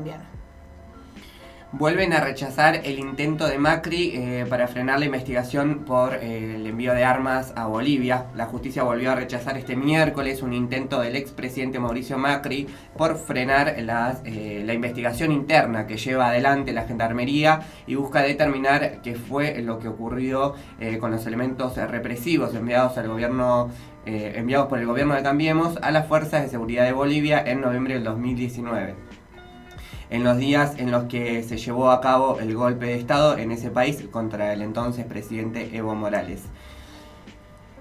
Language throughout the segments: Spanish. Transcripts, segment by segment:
Bien. Vuelven a rechazar el intento de Macri para frenar la investigación por el envío de armas a Bolivia. La justicia volvió a rechazar este miércoles un intento del expresidente Mauricio Macri por frenar la investigación interna que lleva adelante la Gendarmería y busca determinar qué fue lo que ocurrió con los elementos represivos enviados por el gobierno de Cambiemos a las fuerzas de seguridad de Bolivia en noviembre del 2019. En los días en los que se llevó a cabo el golpe de Estado en ese país contra el entonces presidente Evo Morales.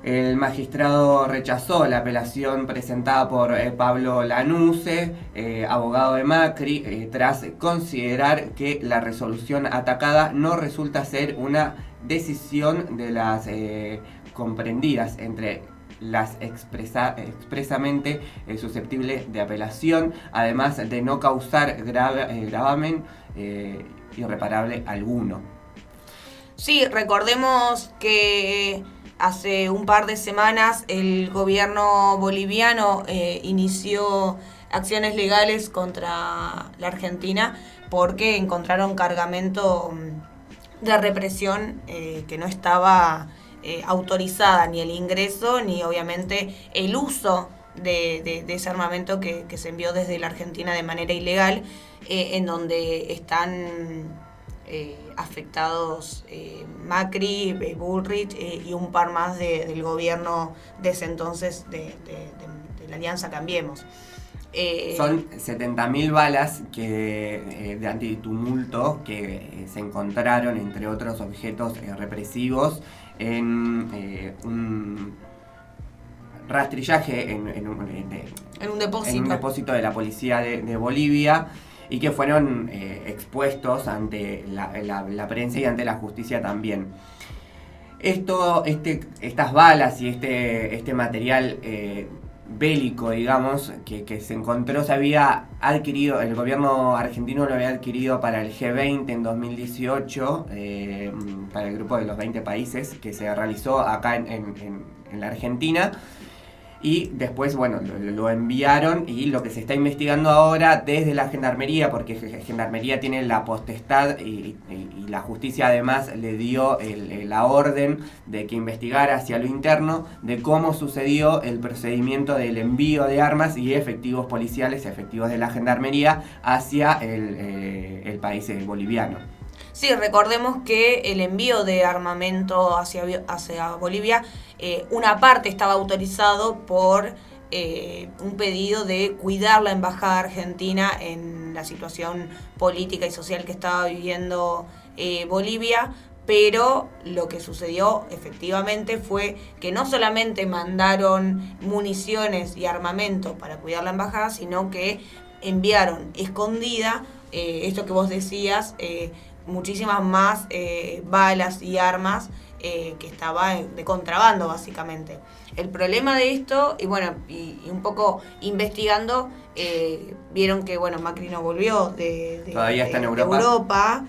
El magistrado rechazó la apelación presentada por Pablo Lanuse, abogado de Macri, tras considerar que la resolución atacada no resulta ser una decisión de las comprendidas entre las expresamente susceptibles de apelación, además de no causar gravamen irreparable alguno. Sí, recordemos que hace un par de semanas el gobierno boliviano inició acciones legales contra la Argentina porque encontraron cargamento de represión que no estaba autorizada, ni el ingreso ni obviamente el uso de ese armamento que se envió desde la Argentina de manera ilegal, en donde están afectados Macri, Bullrich y un par más del gobierno de ese entonces de la Alianza Cambiemos. Son 70.000 balas de antitumulto que se encontraron, entre otros objetos represivos, en un rastrillaje en un depósito de la policía de Bolivia, y que fueron expuestos ante la prensa y ante la justicia también. Estas balas y este material bélico, digamos, que se encontró, se había adquirido, el gobierno argentino lo había adquirido para el G20 en 2018, para el grupo de los 20 países que se realizó acá en la Argentina. Y después, bueno, lo enviaron, y lo que se está investigando ahora desde la Gendarmería, porque Gendarmería tiene la potestad y la justicia además le dio la orden de que investigara hacia lo interno de cómo sucedió el procedimiento del envío de armas y efectivos policiales, efectivos de la Gendarmería, hacia el país boliviano. Sí, recordemos que el envío de armamento hacia Bolivia, una parte estaba autorizado por un pedido de cuidar la embajada argentina en la situación política y social que estaba viviendo Bolivia, pero lo que sucedió efectivamente fue que no solamente mandaron municiones y armamento para cuidar la embajada, sino que enviaron escondida, esto que vos decías, muchísimas más balas y armas que estaba de contrabando, básicamente. El problema de esto, y bueno, y un poco investigando, vieron que bueno, Macri no volvió Todavía está en Europa. Europa.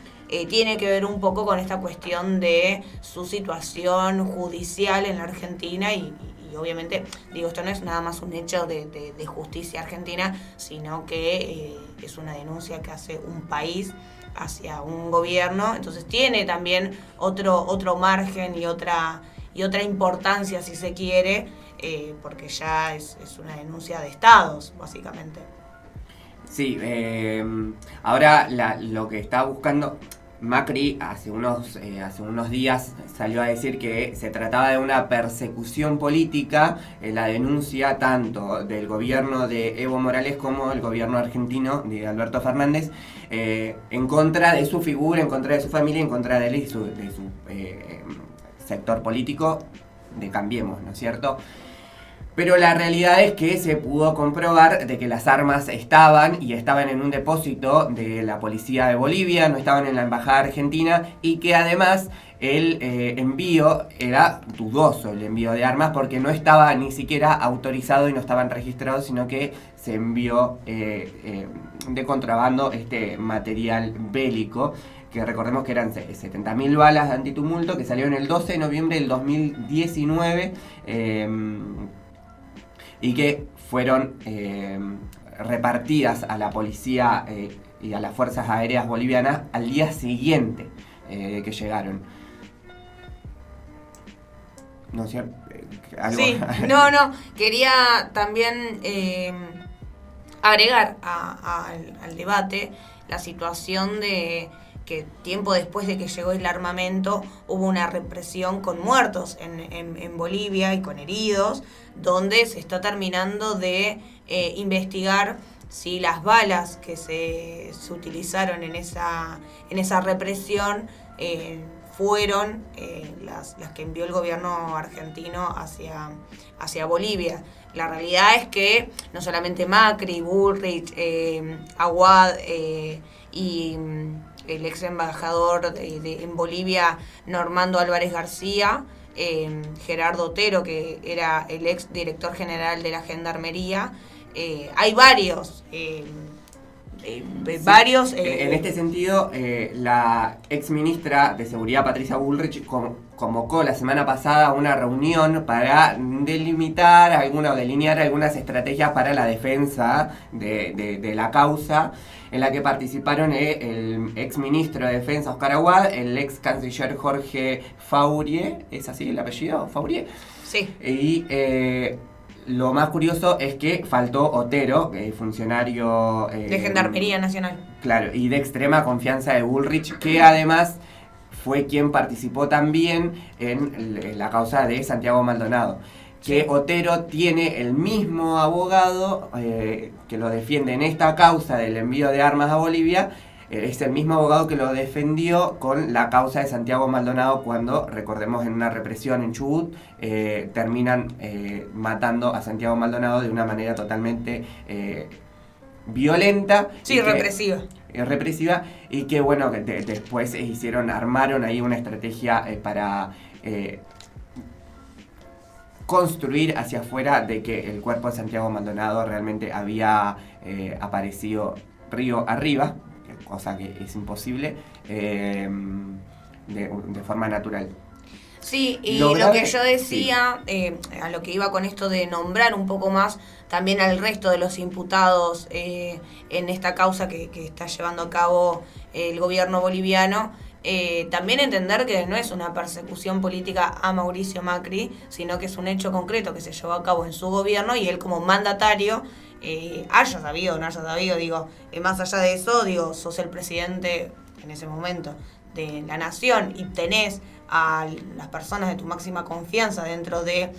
Tiene que ver un poco con esta cuestión de su situación judicial en la Argentina y obviamente, digo, esto no es nada más un hecho de justicia argentina, sino que es una denuncia que hace un país hacia un gobierno, entonces tiene también otro margen y otra importancia, si se quiere, porque ya es una denuncia de estados, básicamente. Sí, ahora lo que está buscando Macri hace unos días salió a decir que se trataba de una persecución política, la denuncia tanto del gobierno de Evo Morales como del gobierno argentino de Alberto Fernández, en contra de su figura, en contra de su familia, en contra de él y de su sector político de Cambiemos, ¿no es cierto? Pero la realidad es que se pudo comprobar de que las armas estaban en un depósito de la policía de Bolivia, no estaban en la embajada argentina, y que además el envío era dudoso, el envío de armas, porque no estaba ni siquiera autorizado y no estaban registrados, sino que se envió de contrabando este material bélico, que recordemos que eran 70.000 balas de antitumulto, que salieron el 12 de noviembre del 2019, y que fueron repartidas a la policía y a las fuerzas aéreas bolivianas al día siguiente que llegaron. ¿No es cierto? ¿Algo? Sí, no, quería también agregar al debate la situación de que tiempo después de que llegó el armamento hubo una represión con muertos en Bolivia y con heridos, donde se está terminando de investigar si las balas que se utilizaron en esa represión fueron las que envió el gobierno argentino hacia Bolivia. La realidad es que no solamente Macri, Bullrich, Aguad y el ex embajador en Bolivia, Normando Álvarez García, Gerardo Otero, que era el ex director general de la Gendarmería, hay varios. Varios. En este sentido, la ex ministra de Seguridad, Patricia Bullrich, convocó la semana pasada una reunión para delinear algunas estrategias para la defensa de la causa, en la que participaron el ex ministro de Defensa, Oscar Aguad, el ex canciller Jorge Faurier, ¿es así el apellido? ¿Faurier? Sí. Y lo más curioso es que faltó Otero, funcionario de Gendarmería Nacional. Claro, y de extrema confianza de Bullrich, que además fue quien participó también en la causa de Santiago Maldonado. Que Otero tiene el mismo abogado que lo defiende en esta causa del envío de armas a Bolivia. Es el mismo abogado que lo defendió con la causa de Santiago Maldonado cuando, recordemos, en una represión en Chubut, terminan matando a Santiago Maldonado de una manera totalmente violenta. Sí, represiva. Represiva, y que bueno, que después armaron ahí una estrategia para construir hacia afuera de que el cuerpo de Santiago Maldonado realmente había aparecido río arriba, cosa que es imposible de forma natural. Sí, y lo que yo decía, sí, a lo que iba con esto de nombrar un poco más también al resto de los imputados en esta causa que está llevando a cabo el gobierno boliviano, también entender que no es una persecución política a Mauricio Macri, sino que es un hecho concreto que se llevó a cabo en su gobierno y él como mandatario, haya sabido o no haya sabido, digo, más allá de eso, digo, sos el presidente en ese momento de la nación y tenés a las personas de tu máxima confianza dentro de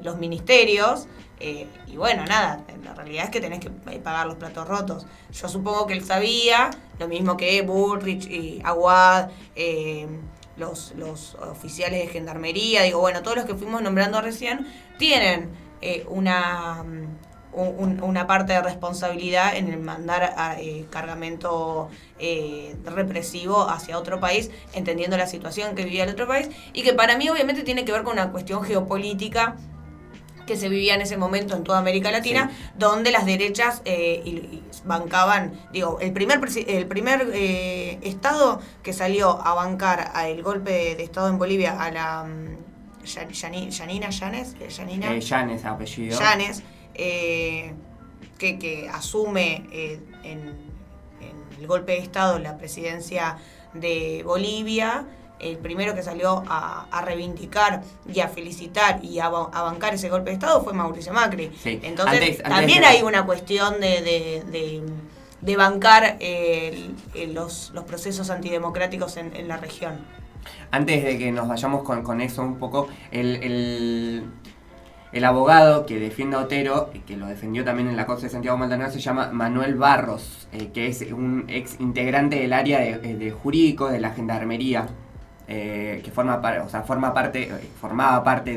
los ministerios, y bueno, nada, la realidad es que tenés que pagar los platos rotos. Yo supongo que él sabía, lo mismo que Bullrich y Aguad, los oficiales de Gendarmería, digo, bueno, todos los que fuimos nombrando recién tienen una parte de responsabilidad en el mandar cargamento represivo hacia otro país, entendiendo la situación que vivía el otro país, y que para mí obviamente tiene que ver con una cuestión geopolítica que se vivía en ese momento en toda América Latina, sí, donde las derechas bancaban, digo, el primer estado que salió a bancar el golpe de estado en Bolivia a la Yanes, apellido. Yanes, que asume en el golpe de estado la presidencia de Bolivia. El primero que salió a reivindicar y a felicitar y a bancar ese golpe de estado fue Mauricio Macri. Sí. Entonces también hay una cuestión de bancar los procesos antidemocráticos en la región. Antes de que nos vayamos con eso un poco, el abogado que defiende a Otero, que lo defendió también en la causa de Santiago Maldonado, se llama Manuel Barros, que es un ex integrante del área de jurídico de la Gendarmería, que formaba parte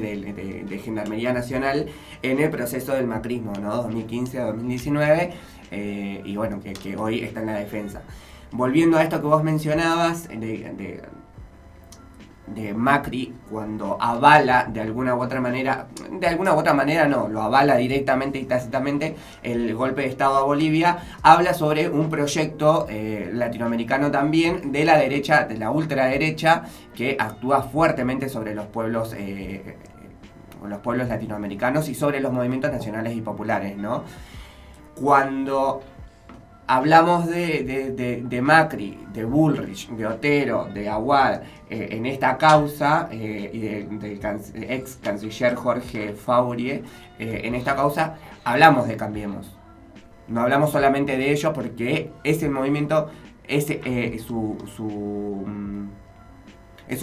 de Gendarmería Nacional en el proceso del macrismo, ¿no? 2015 a 2019, y bueno, que hoy está en la defensa. Volviendo a esto que vos mencionabas, de Macri, cuando avala de alguna u otra manera no, lo avala directamente y tácitamente el golpe de estado a Bolivia, habla sobre un proyecto latinoamericano también de la derecha, de la ultraderecha, que actúa fuertemente sobre los pueblos latinoamericanos y sobre los movimientos nacionales y populares, ¿no? Cuando hablamos de Macri, de Bullrich, de Otero, de Aguad, en esta causa, y del ex canciller Jorge Faurie, en esta causa, hablamos de Cambiemos. No hablamos solamente de ellos porque ese movimiento es su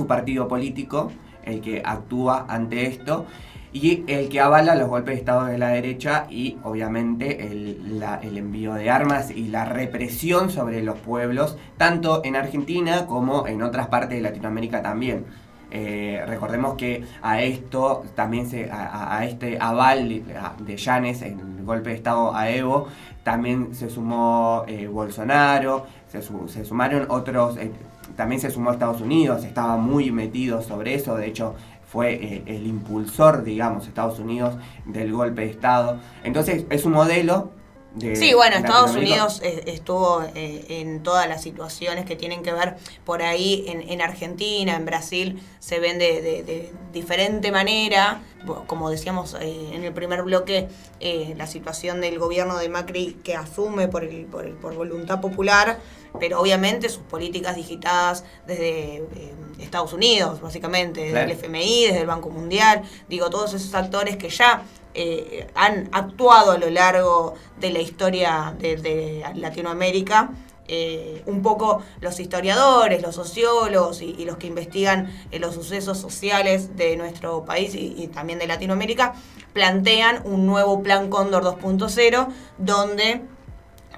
partido político el que actúa ante esto y el que avala los golpes de Estado de la derecha y obviamente el envío de armas y la represión sobre los pueblos, tanto en Argentina como en otras partes de Latinoamérica también. Recordemos que a esto también a este aval de Yanes, el golpe de Estado a Evo, también se sumó Bolsonaro, se sumaron otros, también se sumó Estados Unidos, estaba muy metido sobre eso, de hecho fue el impulsor, digamos, Estados Unidos del golpe de Estado. Entonces es un modelo sí, bueno, Estados Unidos estuvo en todas las situaciones que tienen que ver por ahí en Argentina, en Brasil, se ven de diferente manera. Como decíamos en el primer bloque, la situación del gobierno de Macri que asume por voluntad popular, pero obviamente sus políticas digitadas desde Estados Unidos, básicamente, desde el FMI, desde el Banco Mundial, digo, todos esos actores que ya han actuado a lo largo de la historia de Latinoamérica. Un poco los historiadores, los sociólogos y los que investigan los sucesos sociales de nuestro país y también de Latinoamérica plantean un nuevo Plan Cóndor 2.0 donde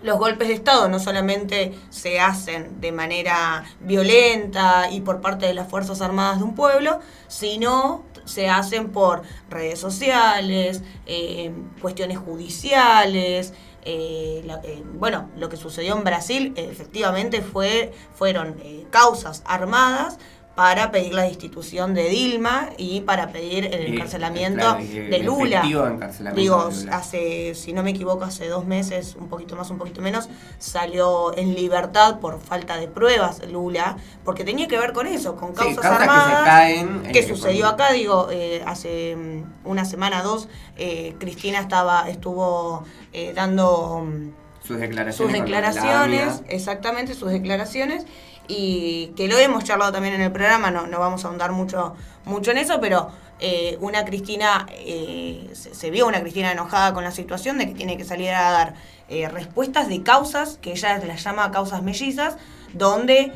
los golpes de Estado no solamente se hacen de manera violenta y por parte de las Fuerzas Armadas de un pueblo, sino se hacen por redes sociales, cuestiones judiciales. Bueno, lo que sucedió en Brasil efectivamente fueron causas armadas para pedir la destitución de Dilma y para pedir el encarcelamiento de Lula. Digo, hace, si no me equivoco, hace 2 meses, un poquito más, un poquito menos, salió en libertad por falta de pruebas Lula, porque tenía que ver con eso, con causas armadas que se caen, que sucedió acá, digo, hace una semana, 2, Cristina estuvo dando sus declaraciones, exactamente, sus declaraciones, y que lo hemos charlado también en el programa, no vamos a ahondar mucho en eso, pero una Cristina, se vio una Cristina enojada con la situación de que tiene que salir a dar respuestas de causas, que ella las llama causas mellizas, donde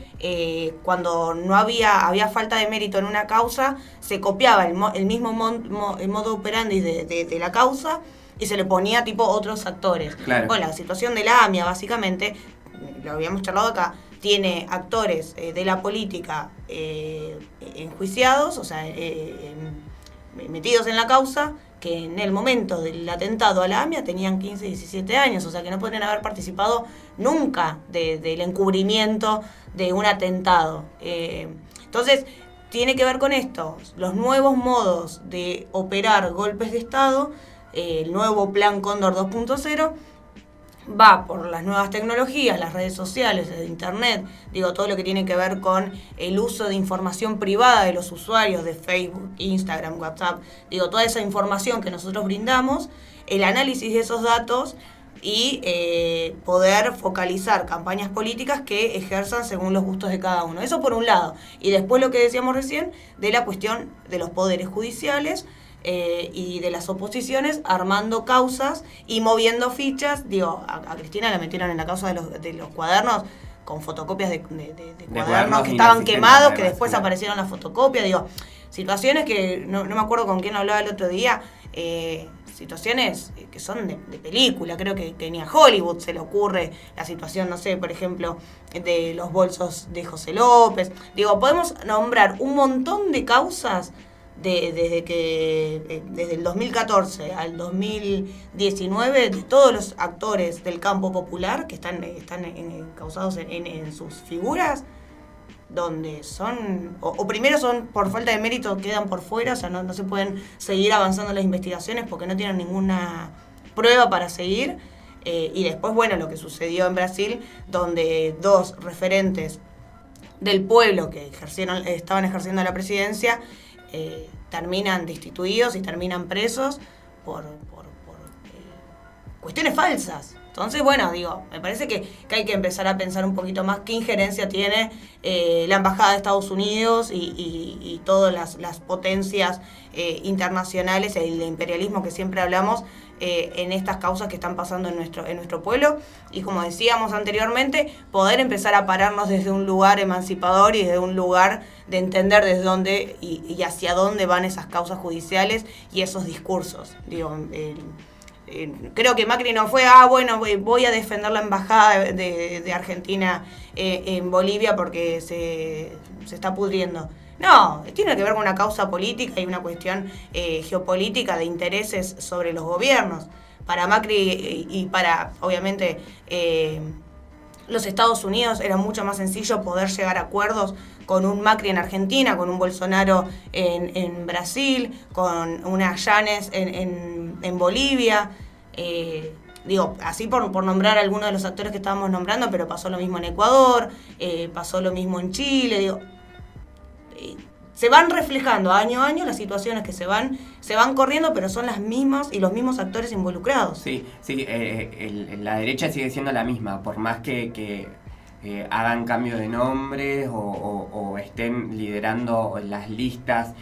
cuando no había falta de mérito en una causa, se copiaba el mismo modo operandi de la causa y se le ponía tipo otros actores. Claro. Bueno, la situación de la AMIA, básicamente, lo habíamos charlado acá, tiene actores de la política enjuiciados, o sea, metidos en la causa, que en el momento del atentado a la AMIA tenían 15, 17 años, o sea que no podrían haber participado nunca del encubrimiento de un atentado. Entonces, tiene que ver con esto, los nuevos modos de operar golpes de Estado, el nuevo Plan Cóndor 2.0, va por las nuevas tecnologías, las redes sociales, el internet, digo, todo lo que tiene que ver con el uso de información privada de los usuarios de Facebook, Instagram, WhatsApp, digo, toda esa información que nosotros brindamos, el análisis de esos datos y poder focalizar campañas políticas que ejerzan según los gustos de cada uno. Eso por un lado. Y después lo que decíamos recién de la cuestión de los poderes judiciales, y de las oposiciones armando causas y moviendo fichas. Digo, a Cristina la metieron en la causa de los cuadernos con fotocopias de cuadernos que estaban quemados, que después aparecieron las fotocopias. Digo, situaciones que no me acuerdo con quién hablaba el otro día, situaciones que son de película. Creo que ni a Hollywood se le ocurre la situación, no sé, por ejemplo, de los bolsos de José López. Digo, podemos nombrar un montón de causas desde el 2014 al 2019, de todos los actores del campo popular que están causados en sus figuras, donde son, o primero son por falta de mérito, quedan por fuera, o sea, no se pueden seguir avanzando las investigaciones porque no tienen ninguna prueba para seguir, y después, bueno, lo que sucedió en Brasil, donde 2 referentes del pueblo que estaban ejerciendo la presidencia, terminan destituidos y terminan presos por cuestiones falsas. Entonces, bueno, digo, me parece que hay que empezar a pensar un poquito más qué injerencia tiene la Embajada de Estados Unidos y todas las potencias internacionales, el imperialismo que siempre hablamos, en estas causas que están pasando en nuestro pueblo. Y como decíamos anteriormente, poder empezar a pararnos desde un lugar emancipador y desde un lugar de entender desde dónde y hacia dónde van esas causas judiciales y esos discursos. Digo, creo que Macri no fue, bueno, voy a defender la embajada de Argentina en Bolivia porque se está pudriendo. No, tiene que ver con una causa política y una cuestión geopolítica de intereses sobre los gobiernos. Para Macri y para, obviamente, los Estados Unidos era mucho más sencillo poder llegar a acuerdos con un Macri en Argentina, con un Bolsonaro en Brasil, con una Yanes en Bolivia. Digo, así por nombrar a algunos de los actores que estábamos nombrando, pero pasó lo mismo en Ecuador, pasó lo mismo en Chile, digo. Se van reflejando año a año las situaciones que se van corriendo, pero son las mismas y los mismos actores involucrados. Sí, la derecha sigue siendo la misma, por más que hagan cambio de nombre o estén liderando las listas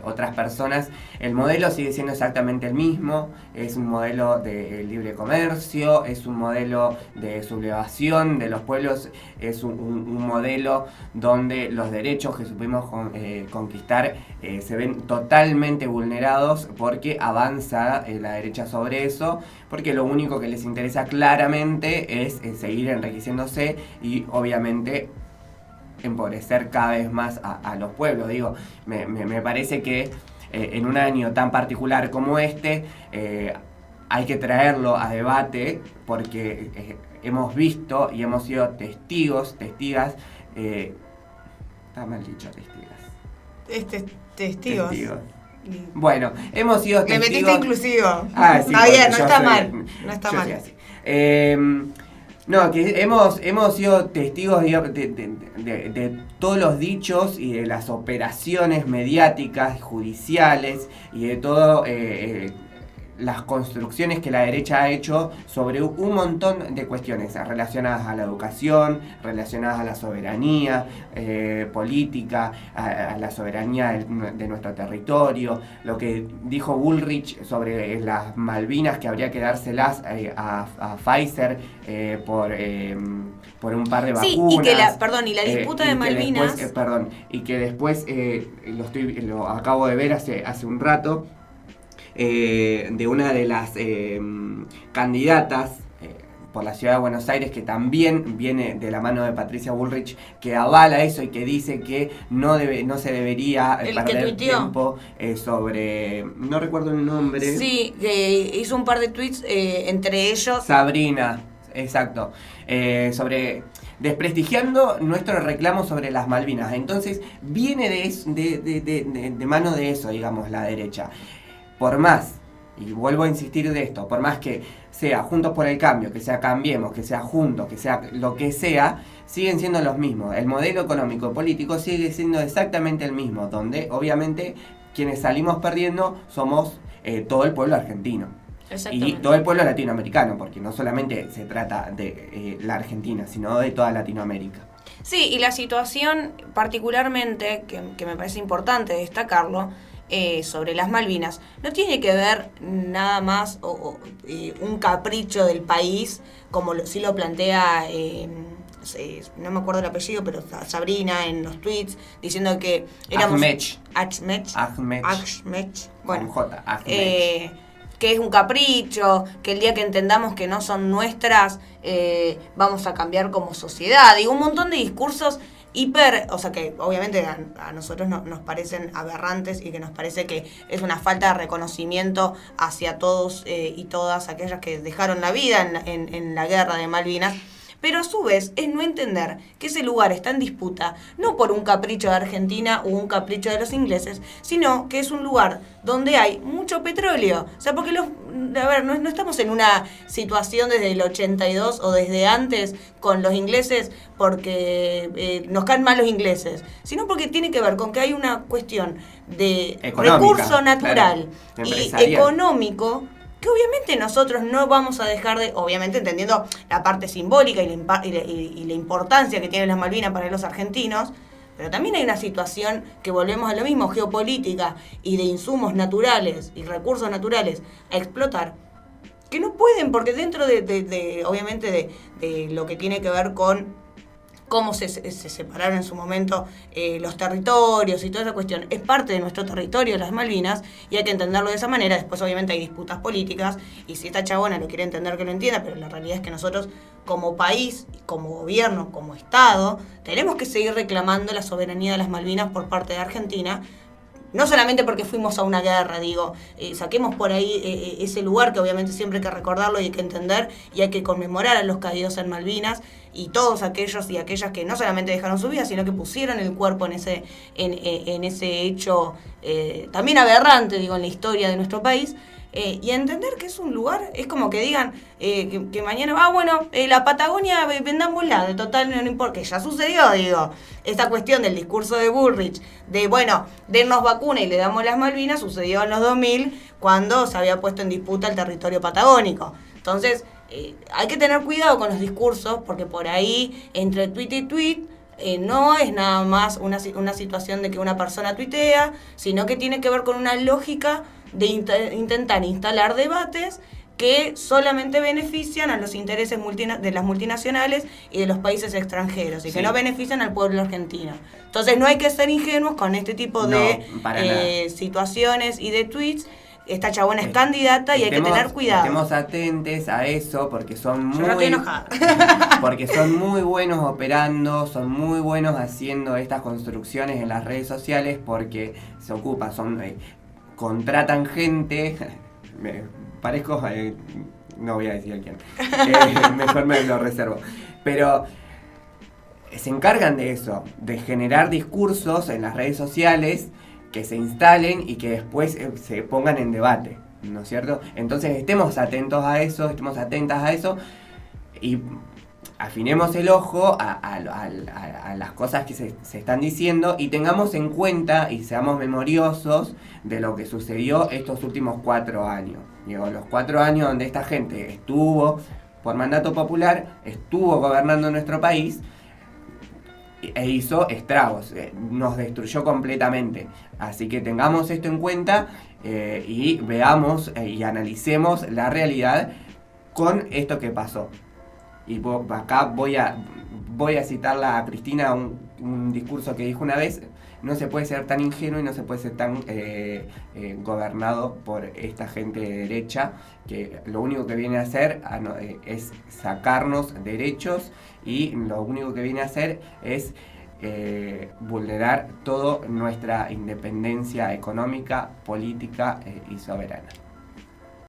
otras personas, el modelo sigue siendo exactamente el mismo. Es un modelo de libre comercio, es un modelo de sublevación de los pueblos, es un modelo donde los derechos que supimos conquistar se ven totalmente vulnerados porque avanza la derecha sobre eso, porque lo único que les interesa claramente es seguir enriqueciéndose y obviamente empobrecer cada vez más a los pueblos. Digo, me parece que en un año tan particular como este hay que traerlo a debate porque hemos visto y hemos sido testigas, está mal dicho, testigos. Bueno, hemos sido testigos. Le metiste inclusivo. Sí, está bien, no está mal. No está mal. No, que hemos sido testigos de todos los dichos y de las operaciones mediáticas, judiciales y de todo las construcciones que la derecha ha hecho sobre un montón de cuestiones relacionadas a la educación, relacionadas a la soberanía política, a la soberanía de nuestro territorio, lo que dijo Bullrich sobre las Malvinas, que habría que dárselas a Pfizer por un par de vacunas. Sí, y la disputa de Malvinas... y que después, lo acabo de ver hace un rato, de una de las candidatas por la ciudad de Buenos Aires, que también viene de la mano de Patricia Bullrich, que avala eso y que dice que no se debería perder tiempo sobre... No recuerdo el nombre. Sí, hizo un par de tweets, entre ellos... Sabrina, exacto. Sobre... desprestigiando nuestro reclamo sobre las Malvinas. Entonces viene de mano de eso, digamos, la derecha. Por más, y vuelvo a insistir de esto, por más que sea Juntos por el Cambio, que sea Cambiemos, que sea Juntos, que sea lo que sea, siguen siendo los mismos. El modelo económico y político sigue siendo exactamente el mismo, donde obviamente quienes salimos perdiendo somos todo el pueblo argentino. Y todo el pueblo latinoamericano, porque no solamente se trata de la Argentina, sino de toda Latinoamérica. Sí, y la situación particularmente, que me parece importante destacarlo, sobre las Malvinas, no tiene que ver nada más un capricho del país, como sí lo plantea, no me acuerdo el apellido, pero Sabrina en los tweets, diciendo que éramos... Ahmed. Bueno, J. Ahmed. Que es un capricho, que el día que entendamos que no son nuestras, vamos a cambiar como sociedad. Y un montón de discursos o sea que obviamente a nosotros nos parecen aberrantes y que nos parece que es una falta de reconocimiento hacia todos y todas aquellas que dejaron la vida en la guerra de Malvinas. Pero a su vez es no entender que ese lugar está en disputa no por un capricho de Argentina o un capricho de los ingleses, sino que es un lugar donde hay mucho petróleo. O sea, porque no estamos en una situación desde el 82 o desde antes con los ingleses porque nos caen mal los ingleses, sino porque tiene que ver con que hay una cuestión de económica, recurso natural, claro, y económico que obviamente nosotros no vamos a dejar de, obviamente entendiendo la parte simbólica y la importancia que tienen las Malvinas para los argentinos, pero también hay una situación que volvemos a lo mismo, geopolítica y de insumos naturales y recursos naturales a explotar, que no pueden, porque dentro obviamente de lo que tiene que ver con cómo se separaron en su momento los territorios y toda esa cuestión, es parte de nuestro territorio, las Malvinas, y hay que entenderlo de esa manera. Después obviamente hay disputas políticas, y si esta chabona lo quiere entender, que lo entienda, pero la realidad es que nosotros como país, como gobierno, como Estado, tenemos que seguir reclamando la soberanía de las Malvinas por parte de Argentina. No solamente porque fuimos a una guerra, digo, saquemos por ahí ese lugar que obviamente siempre hay que recordarlo y hay que entender y hay que conmemorar a los caídos en Malvinas y todos aquellos y aquellas que no solamente dejaron su vida, sino que pusieron el cuerpo en ese hecho también aberrante, digo, en la historia de nuestro país. Y entender que es un lugar, es como que digan que mañana, la Patagonia vendámosla, de total no importa, que ya sucedió, digo, esta cuestión del discurso de Bullrich, de dennos vacuna y le damos las Malvinas, sucedió en los 2000, cuando se había puesto en disputa el territorio patagónico. Entonces, hay que tener cuidado con los discursos, porque por ahí, entre tweet y tweet, no es nada más una situación de que una persona tuitea, sino que tiene que ver con una lógica de intentar instalar debates que solamente benefician a los intereses de las multinacionales y de los países extranjeros, y que no benefician al pueblo argentino. Entonces no hay que ser ingenuos con este tipo de situaciones y de tweets. Esta chabona es candidata y hay que tener cuidado. Estemos atentos a eso, porque son Yo no estoy enojada. Porque son muy buenos operando, son muy buenos haciendo estas construcciones en las redes sociales, porque se ocupan, contratan gente, me parezco, no voy a decir a quién, mejor me lo reservo, pero se encargan de eso, de generar discursos en las redes sociales que se instalen y que después se pongan en debate, ¿no es cierto? Entonces estemos atentos a eso, estemos atentas a eso y afinemos el ojo a las cosas que se están diciendo y tengamos en cuenta y seamos memoriosos de lo que sucedió estos últimos 4 años. Digo, los 4 años donde esta gente estuvo por mandato popular, estuvo gobernando nuestro país e hizo estragos, nos destruyó completamente. Así que tengamos esto en cuenta y veamos y analicemos la realidad con esto que pasó. Y acá voy a citarla a Cristina, un discurso que dijo una vez: no se puede ser tan ingenuo y no se puede ser tan gobernado por esta gente de derecha, que lo único que viene a hacer es sacarnos derechos, y lo único que viene a hacer es vulnerar toda nuestra independencia económica, política y soberana.